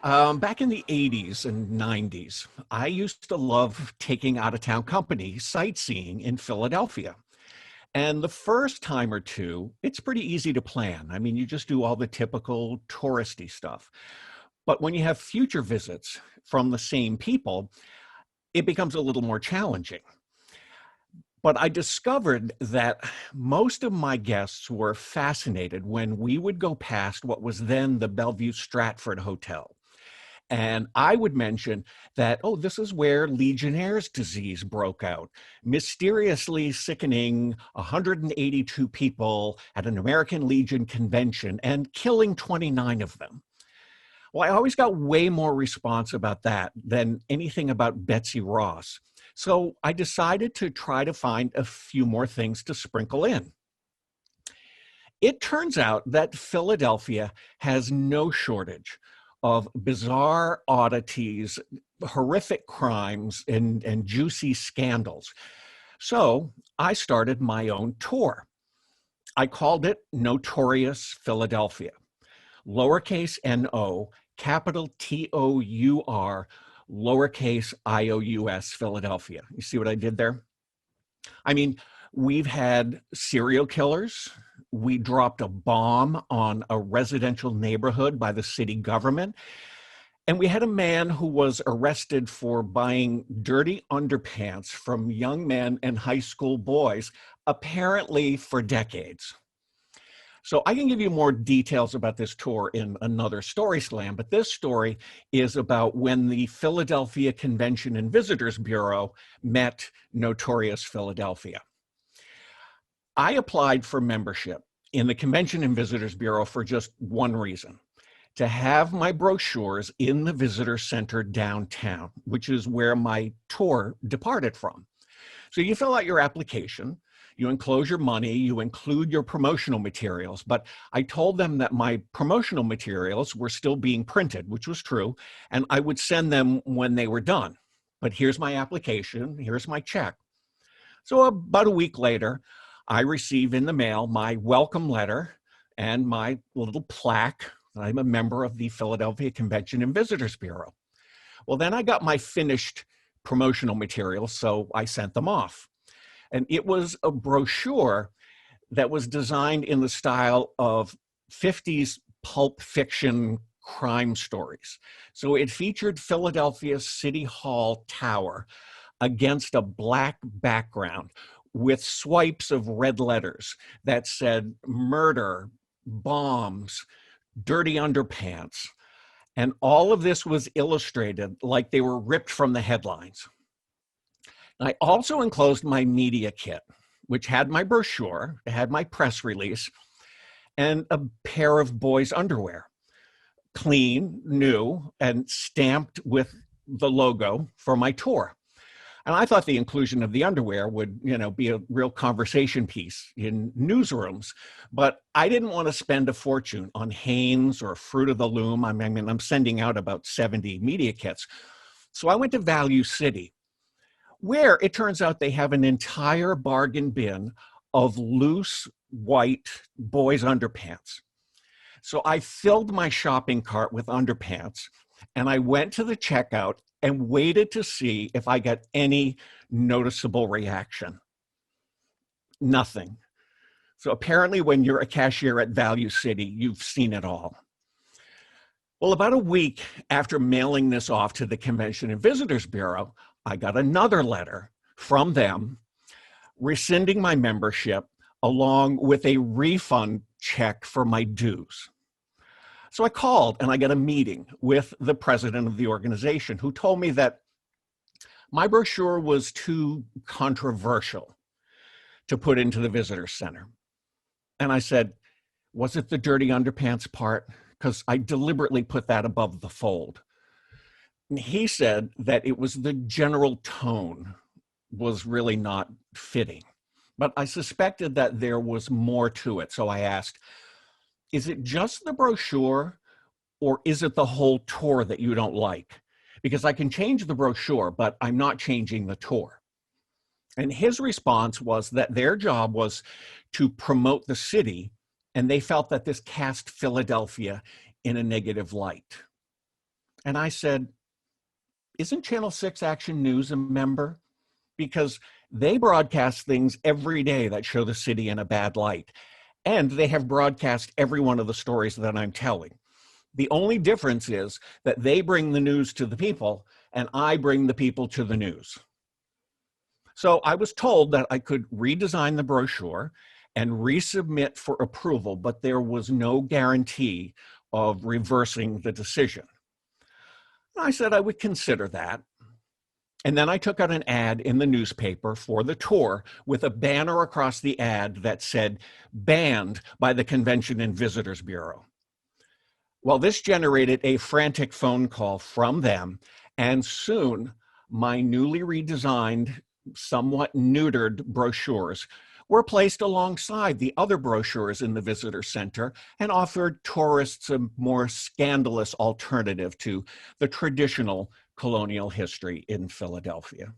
Back in the 80s and 90s, I used to love taking out of town company sightseeing in Philadelphia. And the first time or two, it's pretty easy to plan. I mean, you just do all the typical touristy stuff. But when you have future visits from the same people, it becomes a little more challenging. But I discovered that most of my guests were fascinated when we would go past what was then the Bellevue Stratford Hotel. And I would mention that, oh, this is where Legionnaire's disease broke out, mysteriously sickening 182 people at an American Legion convention and killing 29 of them. Well, I always got way more response about that than anything about Betsy Ross. So I decided to try to find a few more things to sprinkle in. It turns out that Philadelphia has no shortage of bizarre oddities, horrific crimes, and juicy scandals. So I started my own tour. I called it noTOURious Philadelphia, lowercase no, capital TOUR, lowercase IOUS Philadelphia. You see what I did there? I mean, we've had serial killers. We dropped a bomb on a residential neighborhood by the city government. And we had a man who was arrested for buying dirty underpants from young men and high school boys, apparently for decades. So I can give you more details about this tour in another story slam, but this story is about when the Philadelphia Convention and Visitors Bureau met noTOURious Philadelphia. I applied for membership in the Convention and Visitors Bureau for just one reason: to have my brochures in the visitor center downtown, which is where my tour departed from. So you fill out your application, you enclose your money, you include your promotional materials, but I told them that my promotional materials were still being printed, which was true, and I would send them when they were done. But here's my application, here's my check. So about a week later, I receive in the mail my welcome letter and my little plaque. I'm a member of the Philadelphia Convention and Visitors Bureau. Well, then I got my finished promotional materials, so I sent them off. And it was a brochure that was designed in the style of 50s pulp fiction crime stories. So it featured Philadelphia City Hall Tower against a black background with swipes of red letters that said murder, bombs, dirty underpants. And all of this was illustrated like they were ripped from the headlines. I also enclosed my media kit, which had my brochure, it had my press release, and a pair of boys' underwear, clean, new, and stamped with the logo for my tour. And I thought the inclusion of the underwear would, be a real conversation piece in newsrooms. But I didn't want to spend a fortune on Hanes or Fruit of the Loom. I mean, I'm sending out about 70 media kits. So I went to Value City, where it turns out they have an entire bargain bin of loose white boys' underpants. So I filled my shopping cart with underpants, and I went to the checkout and waited to see if I got any noticeable reaction. Nothing. So apparently when you're a cashier at Value City, you've seen it all. Well, about a week after mailing this off to the Convention and Visitors Bureau, I got another letter from them rescinding my membership along with a refund check for my dues. So I called and I got a meeting with the president of the organization, who told me that my brochure was too controversial to put into the visitor center. And I said, was it the dirty underpants part? Because I deliberately put that above the fold. And he said that it was the general tone was really not fitting. But I suspected that there was more to it. So I asked, is it just the brochure, or is it the whole tour that you don't like? Because I can change the brochure, but I'm not changing the tour. And his response was that their job was to promote the city, and they felt that this cast Philadelphia in a negative light. And I said, isn't Channel 6 Action News a member? Because they broadcast things every day that show the city in a bad light. And they have broadcast every one of the stories that I'm telling. The only difference is that they bring the news to the people and I bring the people to the news. So I was told that I could redesign the brochure and resubmit for approval, but there was no guarantee of reversing the decision. I said I would consider that. And then I took out an ad in the newspaper for the tour with a banner across the ad that said, banned by the Convention and Visitors Bureau. Well, this generated a frantic phone call from them, and soon my newly redesigned, somewhat neutered brochures were placed alongside the other brochures in the visitor center and offered tourists a more scandalous alternative to the traditional colonial history in Philadelphia.